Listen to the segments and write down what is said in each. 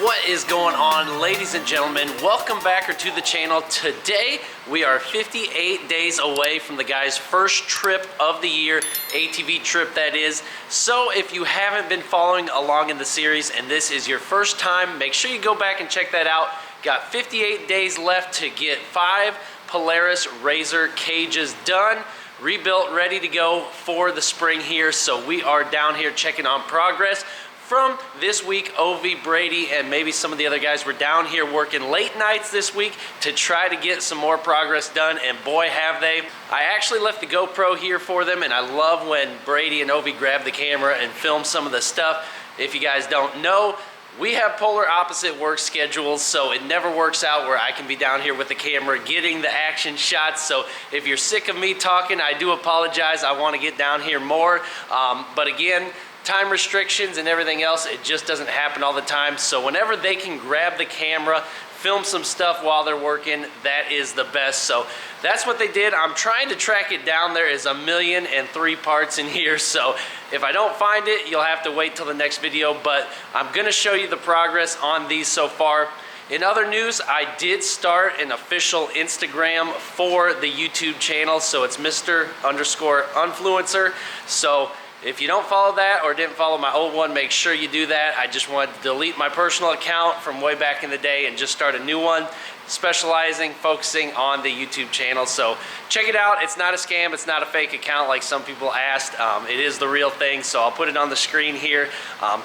What is going on, ladies and gentlemen? Welcome back to the channel. Today we are 58 days away from the guy's first trip of the year, ATV trip that is. So if you haven't been following along in the series and this is your first time, make sure you go back and check that out. Got 58 days left to get 5 Polaris RZR cages done, rebuilt, ready to go for the spring here. So we are down here checking on progress. From this week, Ovi, Brady, and maybe some of the other guys were down here working late nights this week to try to get some more progress done, and boy have they. I actually left the GoPro here for them, and I love when Brady and Ovi grab the camera and film some of the stuff. If you guys don't know, we have polar opposite work schedules, so it never works out where I can be down here with the camera getting the action shots. So if you're sick of me talking, I do apologize. I want to get down here more, but again, time restrictions and everything else, it just doesn't happen all the time. So whenever they can grab the camera, film some stuff while they're working, that is the best. So that's what they did. I'm trying to track it down. There is 1,000,003 parts in here, so if I don't find it, you'll have to wait till the next video, but I'm gonna show you the progress on these so far. In other news, I did start an official Instagram for the YouTube channel, so it's Mr.Unfluencer. So if you don't follow that or didn't follow my old one, make sure you do that. I just wanted to delete my personal account from way back in the day and just start a new one, focusing on the YouTube channel. So check it out. It's not a scam. It's not a fake account like some people asked. It is the real thing, so I'll put it on the screen here.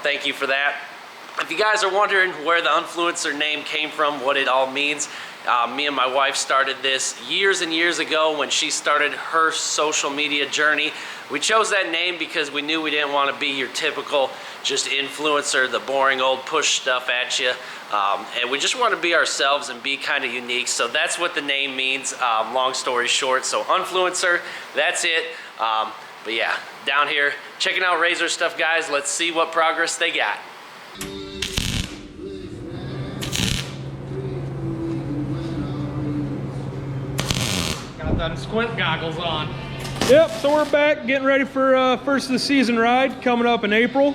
Thank you for that. If you guys are wondering where the Unfluencer name came from, what it all means, me and my wife started this years and years ago when she started her social media journey. We chose that name because we knew we didn't want to be your typical just influencer, the boring old push stuff at you. And we just want to be ourselves and be kind of unique. So that's what the name means, long story short. So Unfluencer, that's it. But yeah, down here, checking out RZR stuff, guys. Let's see what progress they got. Got them squint goggles on. Yep, so we're back getting ready for first of the season ride coming up in April.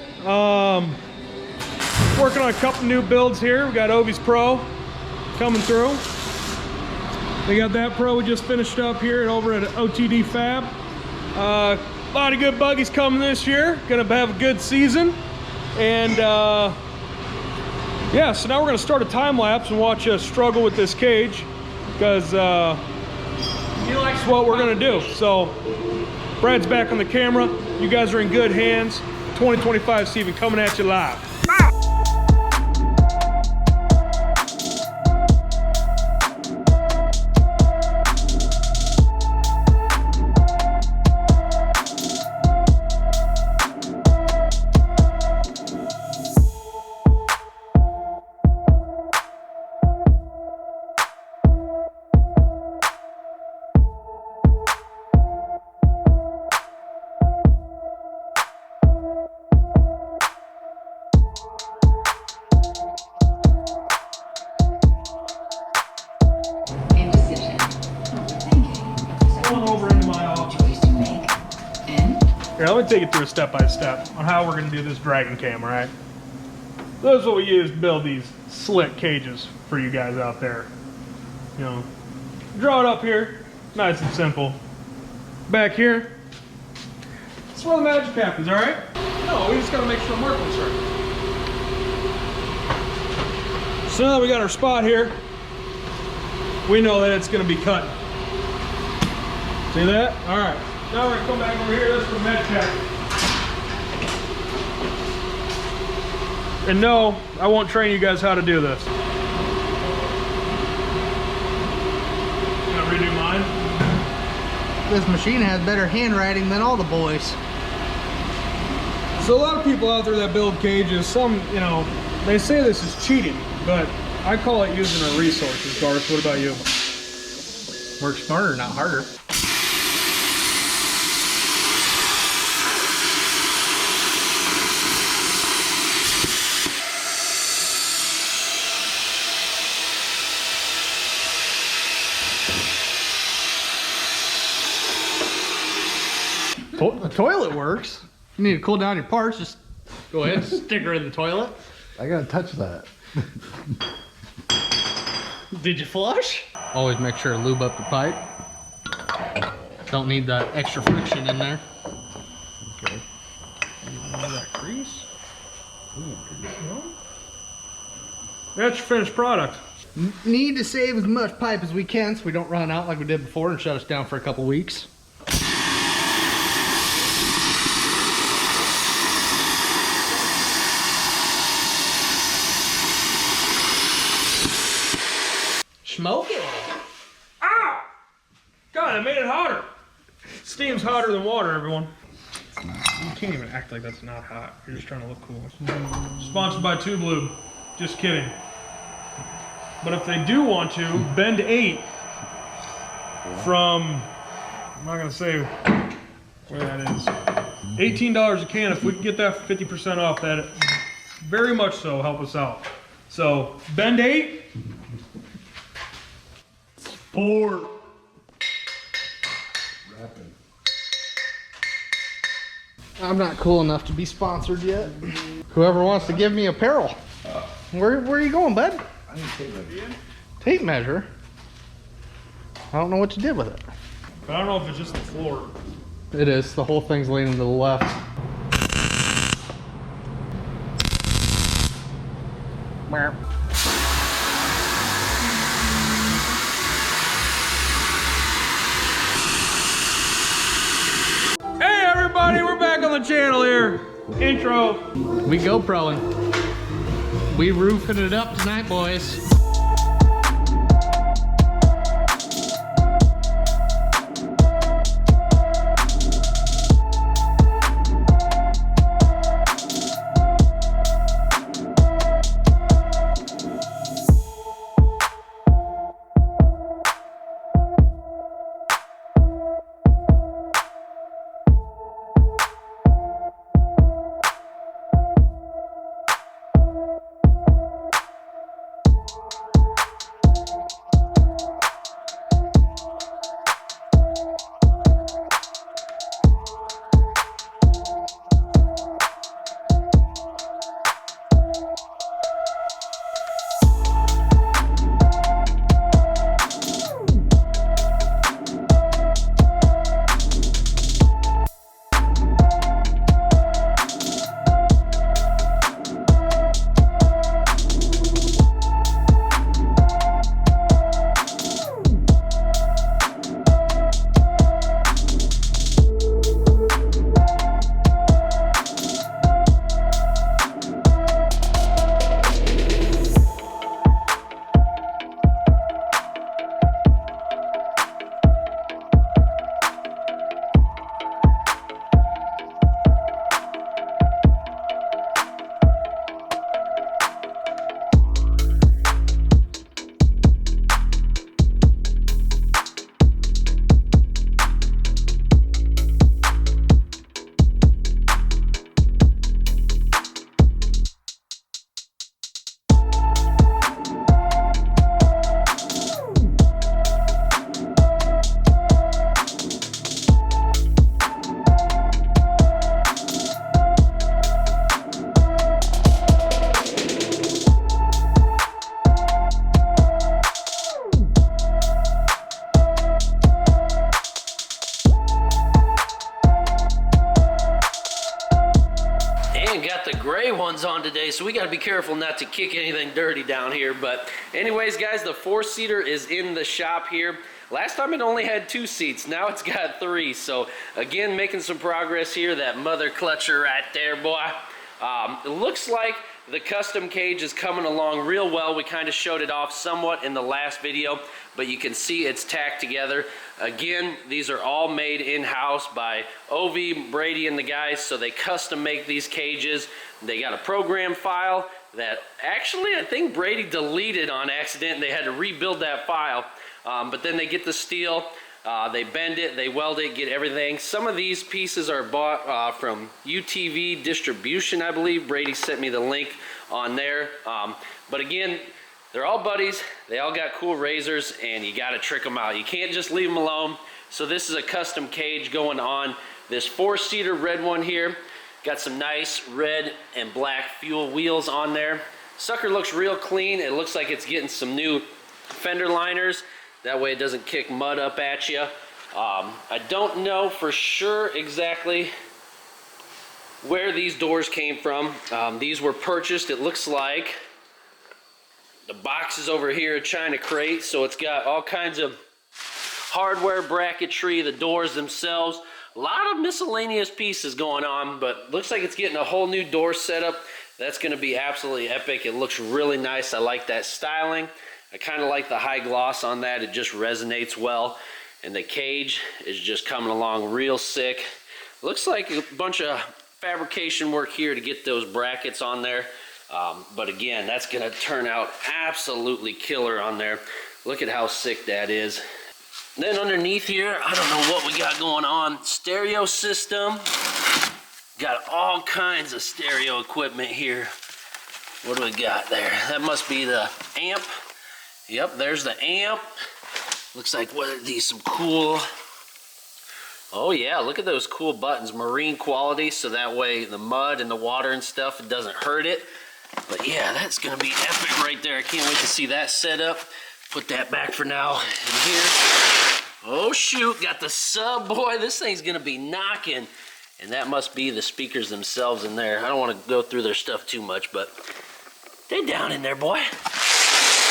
Working on a couple new builds here. We got Ovi's Pro coming through. We got that Pro we just finished up here over at OTD Fab. A lot of good buggies coming this year. Gonna have a good season. And yeah, so now we're gonna start a time lapse and watch us struggle with this cage, because that's what we're gonna do. So Brad's back on the camera. You guys are in good hands. 2025 Steven coming at you live. Here, let me take you through step by step on how we're going to do this dragon cam, all right? This is what we use to build these slick cages for you guys out there. You know, draw it up here, nice and simple. Back here, that's where the magic happens, all right? No, we just got to make sure marking's right. So now that we got our spot here, we know that it's going to be cut. See that? All right. Now we're going to come back over here. This is for med check. And no, I won't train you guys how to do this. Gonna redo mine. This machine has better handwriting than all the boys. So a lot of people out there that build cages, some, you know, they say this is cheating, but I call it using our resources. Garth, what about you? Work smarter, not harder. The toilet works. You need to cool down your parts, just go ahead and stick her in the toilet. I gotta touch that. Did you flush? Always make sure to lube up the pipe. Don't need that extra friction in there. Okay. That grease. Ooh, no? That's your finished product. Need to save as much pipe as we can so we don't run out like we did before and shut us down for a couple weeks. Smoke it. Ah! God, I made it hotter. Steam's hotter than water, everyone. You can't even act like that's not hot. You're just trying to look cool. Sponsored by Tube Lube. Just kidding. But if they do want to, Bend 8 from, I'm not gonna say where that is. $18 a can. If we can get that 50% off, that very much so help us out. So Bend 8. Sport. I'm not cool enough to be sponsored yet. Whoever wants to give me apparel. Where are you going, bud? I need tape measure. Tape measure? I don't know what you did with it. But I don't know if it's just the floor. It is. The whole thing's leaning to the left. Hey everybody, we're back on the channel here. Intro. We GoProing. We roofing it up tonight, boys. On today, so we got to be careful not to kick anything dirty down here. But anyways, guys, the 4-seater is in the shop here. Last time it only had 2 seats, now it's got 3. So again, making some progress here. That mother clutcher right there, boy. It looks like the custom cage is coming along real well. We kind of showed it off somewhat in the last video, but you can see it's tacked together. Again, these are all made in-house by Ovi, Brady, and the guys, so they custom make these cages. They got a program file that actually I think Brady deleted on accident, and they had to rebuild that file. But then they get the steel, they bend it, they weld it, get everything. Some of these pieces are bought from UTV Distribution, I believe. Brady sent me the link on there. But again, they're all buddies. They all got cool razors, and you got to trick them out. You can't just leave them alone. So this is a custom cage going on this 4-seater red one here. Got some nice red and black fuel wheels on there. Sucker looks real clean. It looks like it's getting some new fender liners. That way it doesn't kick mud up at you. I don't know for sure exactly where these doors came from. These were purchased, it looks like. The box is over here, a China crate, so it's got all kinds of hardware, bracketry, the doors themselves. A lot of miscellaneous pieces going on, but looks like it's getting a whole new door setup. That's going to be absolutely epic. It looks really nice. I like that styling. I kind of like the high gloss on that. It just resonates well. And the cage is just coming along real sick. Looks like a bunch of fabrication work here to get those brackets on there. But again, that's going to turn out absolutely killer on there. Look at how sick that is. Then underneath here, I don't know what we got going on. Stereo system. Got all kinds of stereo equipment here. What do we got there? That must be the amp. Yep, there's the amp. Looks like, what are these, some cool... Oh yeah, look at those cool buttons. Marine quality, so that way the mud and the water and stuff, it doesn't hurt it. But yeah, that's gonna be epic right there. I can't wait to see that set up. Put that back for now in here. Oh shoot, got the sub, boy. This thing's gonna be knocking. And that must be the speakers themselves in there. I don't want to go through their stuff too much, but they're down in there, boy.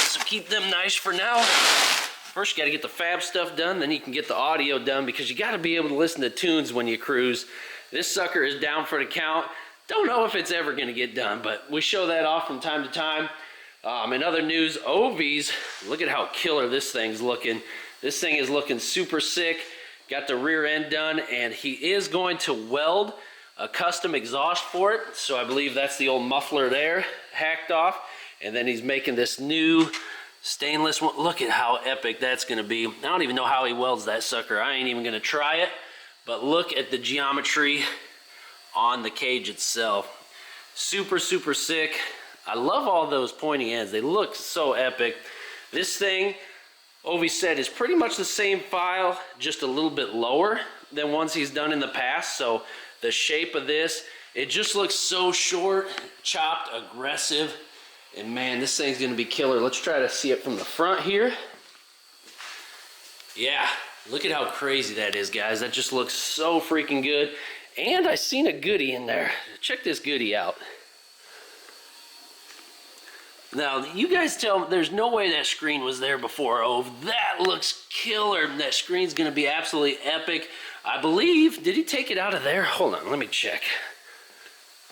So keep them nice for now. First, you got to get the fab stuff done, then you can get the audio done, because you got to be able to listen to tunes when you cruise. This sucker is down for the count. Don't know if it's ever going to get done, but we show that off from time to time. In other news, Ovies, look at how killer this thing's looking. This thing is looking super sick. Got the rear end done, and he is going to weld a custom exhaust for it. So I believe that's the old muffler there, hacked off. And then he's making this new stainless one. Look at how epic that's gonna be. I don't even know how he welds that sucker. I ain't even gonna try it. But look at the geometry on the cage itself. Super, super sick. I love all those pointy ends. They look so epic. This thing, Ovi said, is pretty much the same file, just a little bit lower than ones he's done in the past. So the shape of this, it just looks so short, chopped, aggressive. And man, this thing's gonna be killer. Let's try to see it from the front here. Yeah, look at how crazy that is, guys. That just looks so freaking good. And I seen a goodie in there. Check this goodie out. Now, you guys tell me, there's no way that screen was there before. Oh, that looks killer. That screen's gonna be absolutely epic. I believe, did he take it out of there? Hold on, let me check.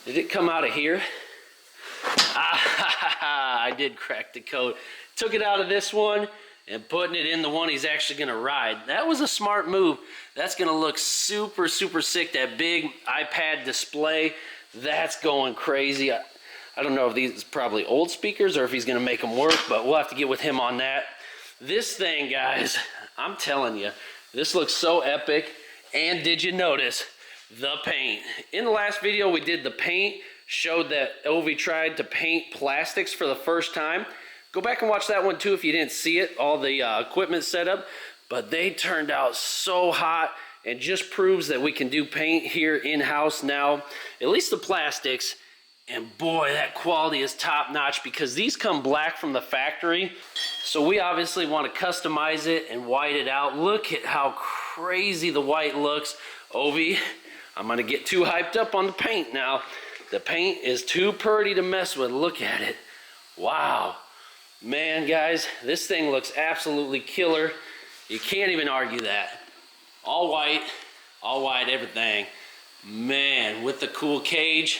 Did it come out of here? I did crack the code. Took it out of this one and putting it in the one he's actually gonna ride. That was a smart move. That's gonna look super, super sick. That big iPad display, that's going crazy. I don't know if these are probably old speakers or if he's gonna make them work, but we'll have to get with him on that. This thing, guys, I'm telling you, this looks so epic. And did you notice the paint? In the last video we did the paint, showed that Ovi tried to paint plastics for the first time. Go back and watch that one too if you didn't see it, all the equipment set up. But they turned out so hot, and just proves that we can do paint here in-house now, at least the plastics. And boy, that quality is top notch, because these come black from the factory. So we obviously want to customize it and white it out. Look at how crazy the white looks. Ovi, I'm gonna get too hyped up on the paint now. The paint is too pretty to mess with. Look at it. Wow. Man, guys, this thing looks absolutely killer. You can't even argue that. All white, everything. Man, with the cool cage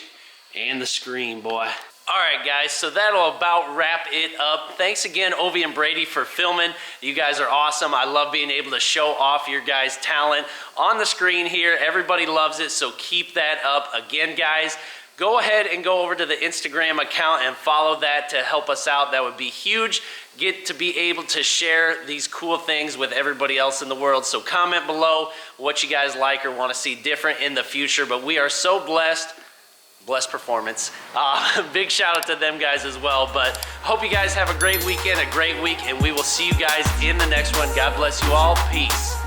and the screen, boy. All right, guys, so that'll about wrap it up. Thanks again, Ovi and Brady, for filming. You guys are awesome. I love being able to show off your guys' talent on the screen here. Everybody loves it, so keep that up. Again, guys, go ahead and go over to the Instagram account and follow that to help us out. That would be huge. Get to be able to share these cool things with everybody else in the world. So comment below what you guys like or want to see different in the future. But we are so blessed. Blessed performance. Big shout out to them guys as well. But hope you guys have a great weekend, a great week, and we will see you guys in the next one. God bless you all. Peace.